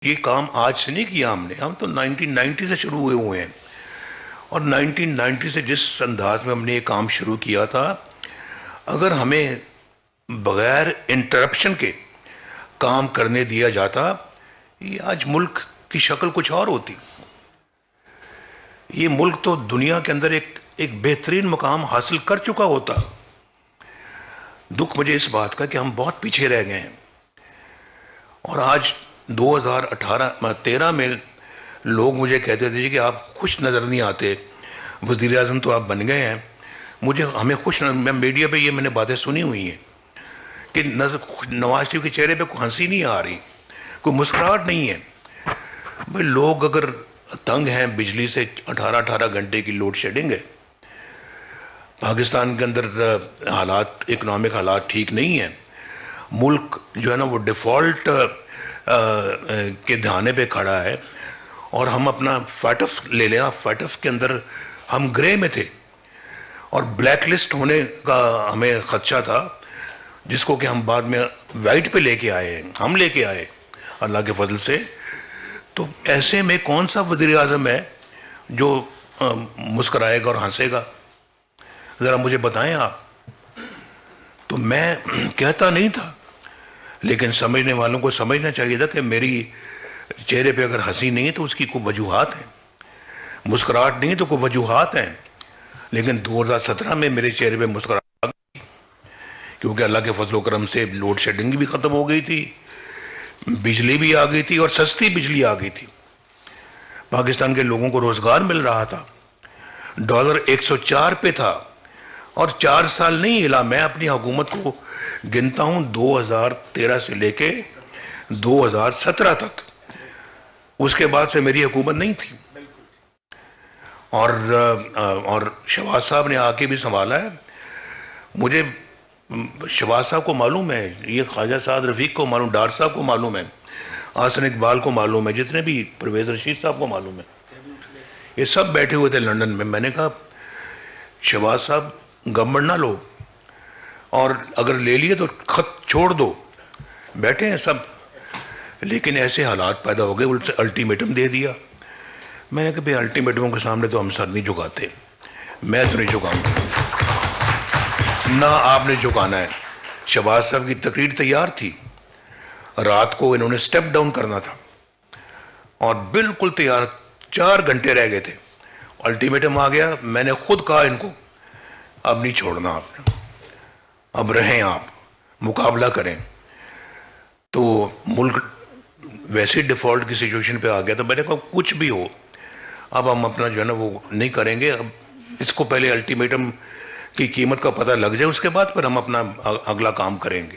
یہ کام آج سے نہیں کیا ہم تو 1990 سے شروع ہوئے ہیں، اور 1990 سے جس انداز میں ہم نے یہ کام شروع کیا تھا، اگر ہمیں بغیر انٹرپشن کے کام کرنے دیا جاتا، یہ آج ملک کی شکل کچھ اور ہوتی۔ یہ ملک تو دنیا کے اندر ایک بہترین مقام حاصل کر چکا ہوتا۔ دکھ مجھے اس بات کا کہ ہم بہت پیچھے رہ گئے ہیں، اور آج 2013 میں لوگ مجھے کہتے تھے کہ آپ خوش نظر نہیں آتے، وزیر اعظم تو آپ بن گئے ہیں۔ ہمیں خوش میں میڈیا پہ یہ میں نے باتیں سنی ہوئی ہیں کہ نواز شریف کے چہرے پہ کوئی ہنسی نہیں آ رہی، کوئی مسکراہٹ نہیں ہے۔ بھائی لوگ اگر تنگ ہیں بجلی سے، 18 گھنٹے کی لوڈ شیڈنگ ہے، پاکستان کے اندر حالات، اکنامک حالات ٹھیک نہیں ہیں، ملک جو ہے نا وہ ڈیفالٹ کے دھانے پہ کھڑا ہے، اور ہم اپنا فیٹف لے لیں، فیٹف کے اندر ہم گرے میں تھے، اور بلیک لسٹ ہونے کا ہمیں خدشہ تھا، جس کو کہ ہم بعد میں وائٹ پہ لے کے آئے ہیں، ہم لے کے آئے اللہ کے فضل سے۔ تو ایسے میں کون سا وزیر اعظم ہے جو مسکرائے گا اور ہنسے گا؟ ذرا مجھے بتائیں آپ۔ تو میں کہتا نہیں تھا، لیکن سمجھنے والوں کو سمجھنا چاہیے تھا کہ میری چہرے پہ اگر ہنسی نہیں ہے تو اس کی کوئی وجوہات ہیں، مسکراہٹ نہیں ہے تو کوئی وجوہات ہیں۔ لیکن 2017 میں میرے چہرے پہ مسکراہٹ آ گئی، کیونکہ اللہ کے فضل و کرم سے لوڈ شیڈنگ بھی ختم ہو گئی تھی، بجلی بھی آ گئی تھی، اور سستی بجلی آ گئی تھی، پاکستان کے لوگوں کو روزگار مل رہا تھا، ڈالر 104 پہ تھا، اور 4 سال نہیں ہلا۔ میں اپنی حکومت کو گنتا ہوں 2013 سے لے کے 2017 تک، اس کے بعد سے میری حکومت نہیں تھی، اور شہباز صاحب نے آ کے بھی سنبھالا ہے۔ مجھے شہباز صاحب کو معلوم ہے، یہ خواجہ سعد رفیق کو معلوم، ڈار صاحب کو معلوم ہے، آسن اقبال کو معلوم ہے، جتنے بھی پرویز رشید صاحب کو معلوم ہے، یہ سب بیٹھے ہوئے تھے لندن میں۔ میں نے کہا شہباز صاحب گورنمنٹ نہ لو، اور اگر لے لیے تو خط چھوڑ دو، بیٹھے ہیں سب، لیکن ایسے حالات پیدا ہو گئے، اسے الٹیمیٹم دے دیا۔ میں نے کہا بھئی الٹیمیٹموں کے سامنے تو ہم سر نہیں جھکاتے، میں تو نہیں جھکاؤں گا، نہ آپ نے جھکانا ہے۔ شہباز صاحب کی تقریر تیار تھی، رات کو انہوں نے سٹیپ ڈاؤن کرنا تھا، اور بالکل تیار، 4 گھنٹے رہ گئے تھے، الٹیمیٹم آ گیا۔ میں نے خود کہا ان کو اب نہیں چھوڑنا آپ نے، اب رہیں، آپ مقابلہ کریں۔ تو ملک ویسے ڈیفالٹ کی سچویشن پہ آ گیا، تو میں نے کہا کچھ بھی ہو اب ہم اپنا جو ہے نا وہ نہیں کریں گے، اب اس کو پہلے الٹیمیٹم کی قیمت کا پتہ لگ جائے، اس کے بعد پھر ہم اپنا اگلا کام کریں گے۔